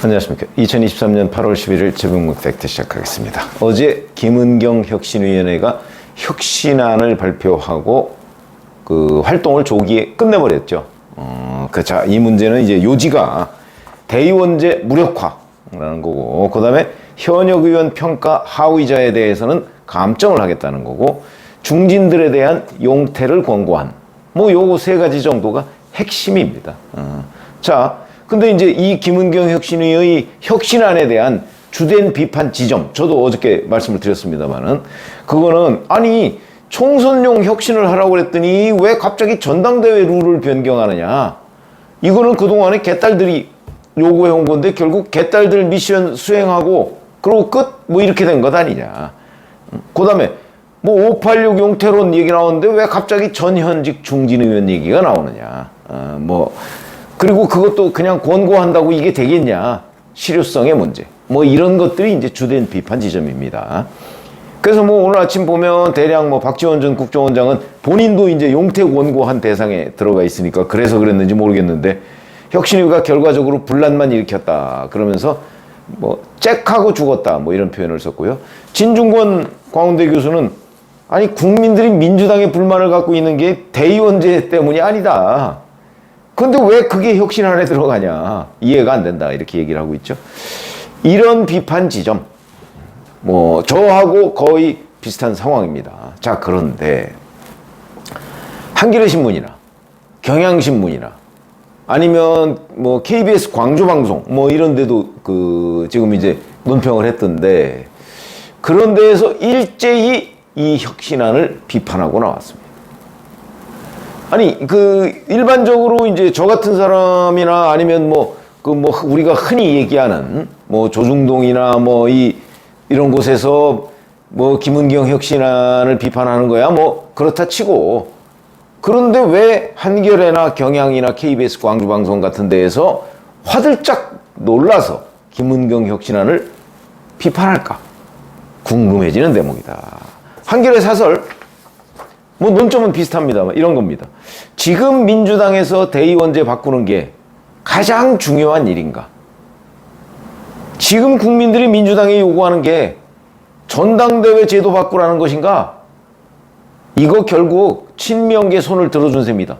안녕하십니까. 2023년 8월 11일 재봉목 팩트 시작하겠습니다. 어제 김은경 혁신위원회가 혁신안을 발표하고 그 활동을 조기에 끝내버렸죠. 자, 이 문제는 이제 요지가 대의원제 무력화라는 거고, 그 다음에 현역 의원 평가 하위자에 대해서는 감점을 하겠다는 거고, 중진들에 대한 용퇴를 권고한, 요거 세 가지 정도가 핵심입니다. 자, 근데 이제 이 김은경 혁신위의 혁신안에 대한 주된 비판 지점, 저도 어저께 말씀을 드렸습니다만은, 그거는, 아니, 총선용 혁신을 하라고 그랬더니 왜 갑자기 전당대회 룰을 변경하느냐. 이거는 그동안에 개딸들이 요구해온 건데 결국 개딸들 미션 수행하고 그러고 끝? 이렇게 된 것 아니냐. 그 다음에 586 용태론 얘기 나오는데 왜 갑자기 전현직 중진 의원 얘기가 나오느냐. 그리고 그것도 그냥 권고한다고 이게 되겠냐. 실효성의 문제. 이런 것들이 이제 주된 비판 지점입니다. 그래서 오늘 아침 보면 대략 박지원 전 국정원장은 본인도 이제 용퇴 권고한 대상에 들어가 있으니까 그래서 그랬는지 모르겠는데 혁신위가 결과적으로 분란만 일으켰다. 그러면서 잭하고 죽었다. 이런 표현을 썼고요. 진중권 광운대 교수는 아니 국민들이 민주당의 불만을 갖고 있는 게 대의원제 때문이 아니다. 근데 왜 그게 혁신안에 들어가냐. 이해가 안 된다. 이렇게 얘기를 하고 있죠. 이런 비판 지점. 저하고 거의 비슷한 상황입니다. 자, 그런데 한겨레 신문이나 경향신문이나 아니면 KBS 광주방송 이런 데도 지금 이제 논평을 했던데 그런 데에서 일제히 이 혁신안을 비판하고 나왔습니다. 아니 일반적으로 이제 저 같은 사람이나 아니면 우리가 흔히 얘기하는 조중동이나 이런 곳에서 김은경 혁신안을 비판하는 거야 그렇다 치고, 그런데 왜 한겨레나 경향이나 KBS 광주방송 같은 데에서 화들짝 놀라서 김은경 혁신안을 비판할까 궁금해지는 대목이다. 한겨레 사설 논점은 비슷합니다. 이런 겁니다. 지금 민주당에서 대의원제 바꾸는 게 가장 중요한 일인가? 지금 국민들이 민주당에 요구하는 게 전당대회 제도 바꾸라는 것인가? 이거 결국 친명계 손을 들어준 셈이다.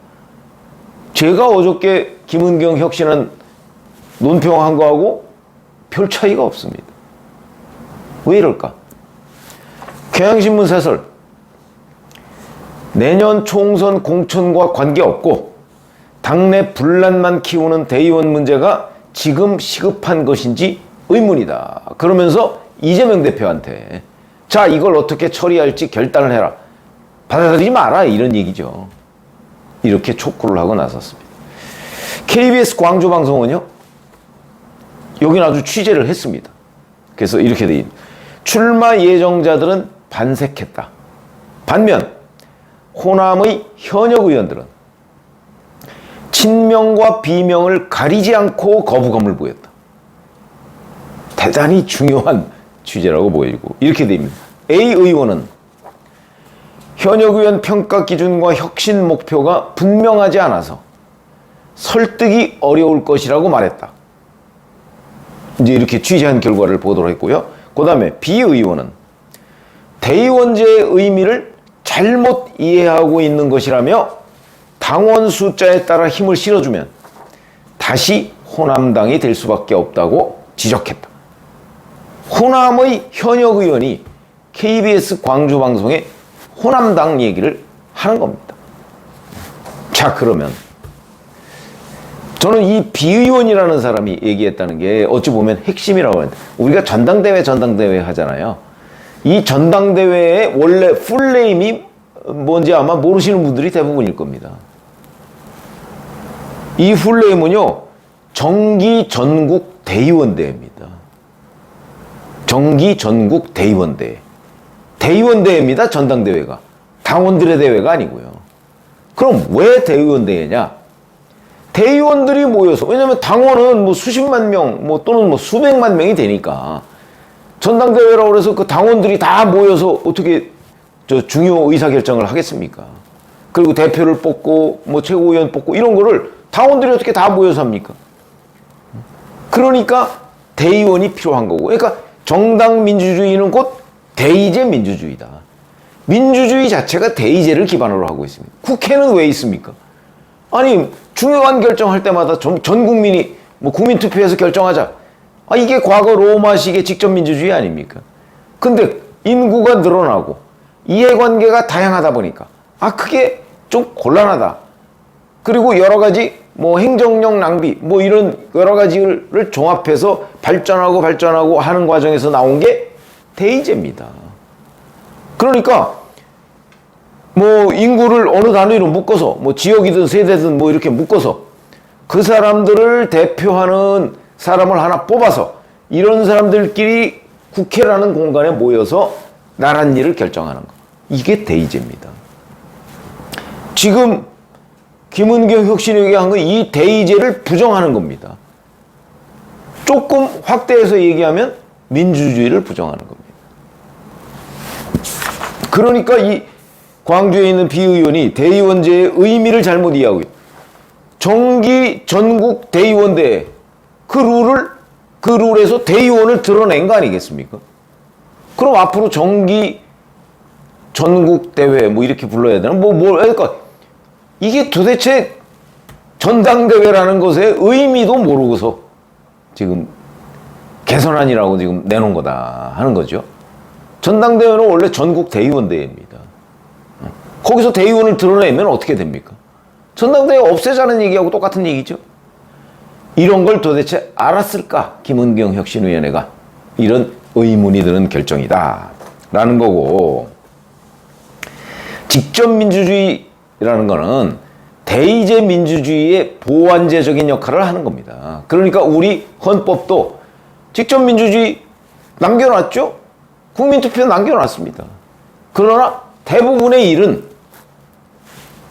제가 어저께 김은경 혁신안 논평한 거하고 별 차이가 없습니다. 왜 이럴까? 경향신문 사설. 내년 총선 공천과 관계없고 당내 분란만 키우는 대의원 문제가 지금 시급한 것인지 의문이다. 그러면서 이재명 대표한테 자, 이걸 어떻게 처리할지 결단을 해라. 받아들이지 마라. 이런 얘기죠. 이렇게 촉구를 하고 나섰습니다. KBS 광주방송은요. 여긴 아주 취재를 했습니다. 그래서 이렇게 돼 있습니다. 출마 예정자들은 반색했다. 반면 호남의 현역 의원들은 친명과 비명을 가리지 않고 거부감을 보였다. 대단히 중요한 취재라고 보이고 이렇게 됩니다. A 의원은 현역 의원 평가 기준과 혁신 목표가 분명하지 않아서 설득이 어려울 것이라고 말했다. 이제 이렇게 취재한 결과를 보도록 했고요. 그 다음에 B 의원은 대의원제의 의미를 잘못 이해하고 있는 것이라며 당원 숫자에 따라 힘을 실어주면 다시 호남당이 될 수밖에 없다고 지적했다. 호남의 현역 의원이 KBS 광주방송에 호남당 얘기를 하는 겁니다. 자, 그러면 저는 이 비의원이라는 사람이 얘기했다는 게 어찌 보면 핵심이라고 하는데, 우리가 전당대회 하잖아요. 이 전당대회의 원래 풀네임이 뭔지 아마 모르시는 분들이 대부분일 겁니다. 이 풀네임은요, 정기 전국 대의원대회입니다. 정기 전국 대의원대회. 대의원대회입니다. 전당대회가. 당원들의 대회가 아니고요. 그럼 왜 대의원대회냐? 대의원들이 모여서, 왜냐면 당원은 수십만 명, 또는 수백만 명이 되니까 전당대회라고 해서 그 당원들이 다 모여서 어떻게 중요 의사결정을 하겠습니까? 그리고 대표를 뽑고 최고위원 뽑고 이런 거를 당원들이 어떻게 다 모여서 합니까? 그러니까 대의원이 필요한 거고. 그러니까 정당 민주주의는 곧 대의제 민주주의다. 민주주의 자체가 대의제를 기반으로 하고 있습니다. 국회는 왜 있습니까? 아니, 중요한 결정할 때마다 전 국민이 뭐 국민투표해서 결정하자. 아, 이게 과거 로마식의 직접 민주주의 아닙니까? 근데 인구가 늘어나고 이해관계가 다양하다 보니까 그게 좀 곤란하다. 그리고 여러 가지 뭐 행정력 낭비 뭐 이런 여러 가지를 종합해서 발전하고 하는 과정에서 나온 게 대의제입니다. 그러니까 뭐 인구를 어느 단위로 묶어서 뭐 지역이든 세대든 뭐 이렇게 묶어서 그 사람들을 대표하는 사람을 하나 뽑아서 이런 사람들끼리 국회라는 공간에 모여서 나란 일을 결정하는 거. 이게 대의제입니다. 지금 김은경 혁신이 얘기한 건 이 대의제를 부정하는 겁니다. 조금 확대해서 얘기하면 민주주의를 부정하는 겁니다. 그러니까 이 광주에 있는 비의원이 대의원제의 의미를 잘못 이해하고 있어요. 정기 전국 대의원대회 그 룰에서 대의원을 드러낸 거 아니겠습니까? 그럼 앞으로 정기 전국 대회 뭐 이렇게 불러야 되나? 그러니까 이게 도대체 전당대회라는 것의 의미도 모르고서 지금 개선안이라고 지금 내놓은 거다 하는 거죠. 전당대회는 원래 전국 대의원대회입니다. 거기서 대의원을 드러내면 어떻게 됩니까? 전당대회 없애자는 얘기하고 똑같은 얘기죠. 이런 걸 도대체 알았을까? 김은경 혁신위원회가 이런 의문이 드는 결정이다 라는 거고, 직접 민주주의라는 거는 대의제 민주주의의 보완제적인 역할을 하는 겁니다. 그러니까 우리 헌법도 직접 민주주의 남겨놨죠? 국민투표 남겨놨습니다. 그러나 대부분의 일은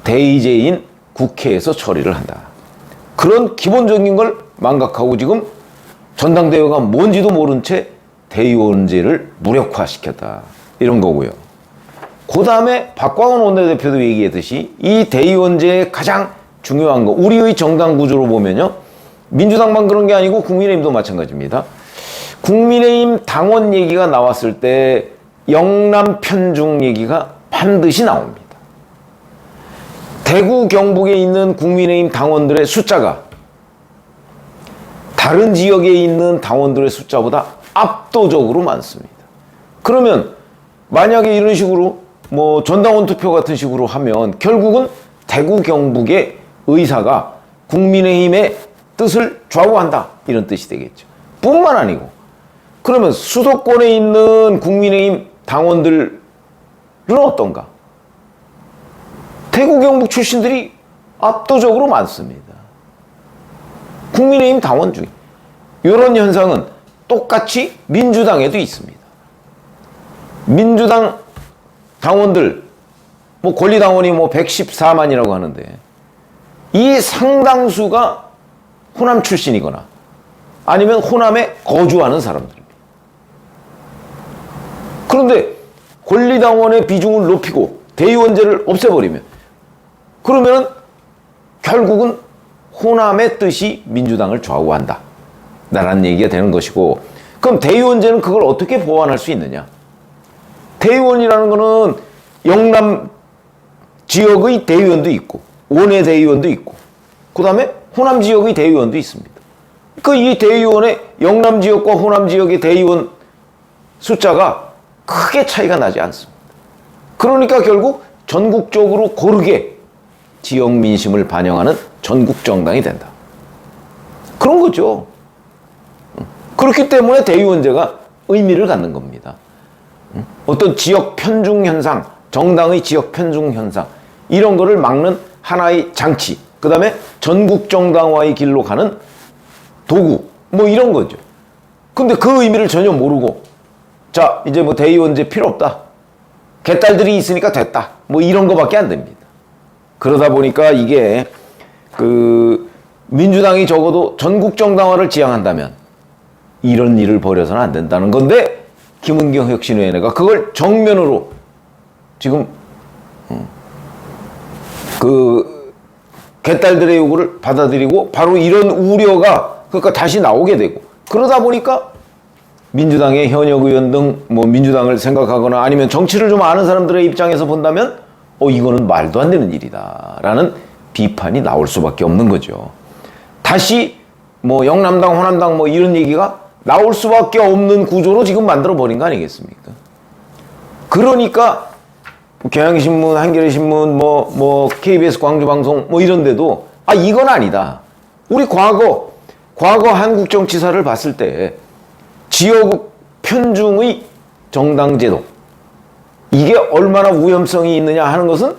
대의제인 국회에서 처리를 한다. 그런 기본적인 걸 망각하고 지금 전당대회가 뭔지도 모른 채 대의원제를 무력화시켰다. 이런 거고요. 그 다음에 박광원 원내대표도 얘기했듯이 이 대의원제의 가장 중요한 거, 우리의 정당 구조로 보면요. 민주당만 그런 게 아니고 국민의힘도 마찬가지입니다. 국민의힘 당원 얘기가 나왔을 때 영남 편중 얘기가 반드시 나옵니다. 대구 경북에 있는 국민의힘 당원들의 숫자가 다른 지역에 있는 당원들의 숫자보다 압도적으로 많습니다. 그러면 만약에 이런 식으로 뭐 전당원 투표 같은 식으로 하면 결국은 대구 경북의 의사가 국민의힘의 뜻을 좌우한다 이런 뜻이 되겠죠. 뿐만 아니고 그러면 수도권에 있는 국민의힘 당원들은 어떤가? 대구 경북 출신들이 압도적으로 많습니다. 국민의힘 당원 중에 이런 현상은 똑같이 민주당에도 있습니다. 민주당 당원들 뭐 권리당원이 뭐 114만이라고 하는데 이 상당수가 호남 출신이거나 아니면 호남에 거주하는 사람들입니다. 그런데 권리당원의 비중을 높이고 대의원제를 없애버리면 그러면 결국은 호남의 뜻이 민주당을 좌우한다 라는 얘기가 되는 것이고, 그럼 대의원제는 그걸 어떻게 보완할 수 있느냐? 대의원이라는 거는 영남 지역의 대의원도 있고 원외 대의원도 있고 그 다음에 호남 지역의 대의원도 있습니다. 그 이 대의원의 영남 지역과 호남 지역의 대의원 숫자가 크게 차이가 나지 않습니다. 그러니까 결국 전국적으로 고르게 지역 민심을 반영하는 전국 정당이 된다. 그런 거죠. 그렇기 때문에 대의원제가 의미를 갖는 겁니다. 어떤 지역 편중 현상, 정당의 지역 편중 현상 이런 거를 막는 하나의 장치, 그 다음에 전국 정당화의 길로 가는 도구 뭐 이런 거죠. 근데 그 의미를 전혀 모르고 자 이제 뭐 대의원제 필요 없다, 개딸들이 있으니까 됐다 뭐 이런 거밖에 안 됩니다. 그러다 보니까 이게 그 민주당이 적어도 전국 정당화를 지향한다면 이런 일을 벌여서는 안 된다는 건데 김은경 혁신위원회가 그걸 정면으로 지금 그 개딸들의 요구를 받아들이고 바로 이런 우려가 그러니까 다시 나오게 되고 그러다 보니까 민주당의 현역 의원 등 뭐 민주당을 생각하거나 아니면 정치를 좀 아는 사람들의 입장에서 본다면 이거는 말도 안 되는 일이다 라는 비판이 나올 수밖에 없는 거죠. 다시 뭐 영남당, 호남당 뭐 이런 얘기가 나올 수밖에 없는 구조로 지금 만들어 버린 거 아니겠습니까? 그러니까 경향신문, 한겨레신문, 뭐 KBS 광주방송 뭐 이런 데도 이건 아니다. 우리 과거 한국정치사를 봤을 때 지역 편중의 정당제도 이게 얼마나 위험성이 있느냐 하는 것은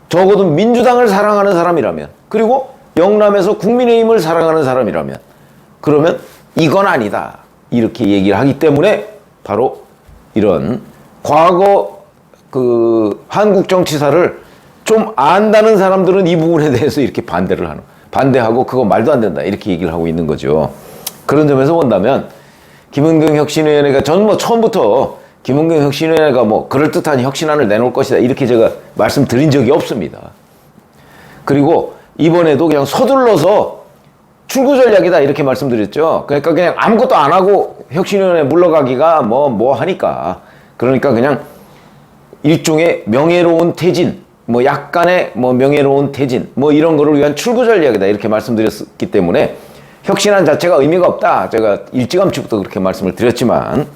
적어도 민주당을 사랑하는 사람이라면, 그리고 영남에서 국민의힘을 사랑하는 사람이라면 그러면 이건 아니다 이렇게 얘기를 하기 때문에 바로 이런 과거 그 한국 정치사를 좀 안다는 사람들은 이 부분에 대해서 이렇게 반대하고 그거 말도 안 된다 이렇게 얘기를 하고 있는 거죠. 그런 점에서 본다면 김은경 혁신위원회가 저는 뭐 처음부터 김은경 혁신위원회가 뭐 그럴듯한 혁신안을 내놓을 것이다 이렇게 제가 말씀드린 적이 없습니다. 그리고 이번에도 그냥 서둘러서 출구 전략이다 이렇게 말씀드렸죠. 그러니까 그냥 아무것도 안 하고 혁신위원회 물러가기가 뭐 하니까, 그러니까 그냥 일종의 명예로운 퇴진, 뭐 약간의 뭐 명예로운 퇴진 뭐 이런 거를 위한 출구 전략이다 이렇게 말씀드렸기 때문에 혁신안 자체가 의미가 없다 제가 일찌감치부터 그렇게 말씀을 드렸지만,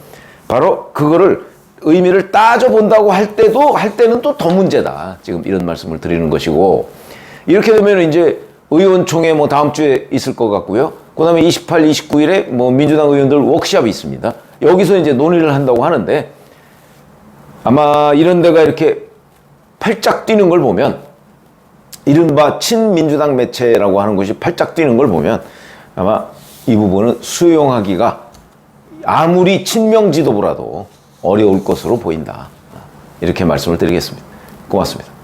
바로 그거를 의미를 따져본다고 할 때는 또 더 문제다 지금 이런 말씀을 드리는 것이고, 이렇게 되면 이제 의원총회 뭐 다음 주에 있을 것 같고요. 그 다음에 28, 29일에 뭐 민주당 의원들 워크숍이 있습니다. 여기서 이제 논의를 한다고 하는데, 아마 이런 데가 이렇게 팔짝 뛰는 걸 보면, 이른바 친민주당 매체라고 하는 것이 팔짝 뛰는 걸 보면 아마 이 부분은 수용하기가 아무리 친명 지도부라도 어려울 것으로 보인다. 이렇게 말씀을 드리겠습니다. 고맙습니다.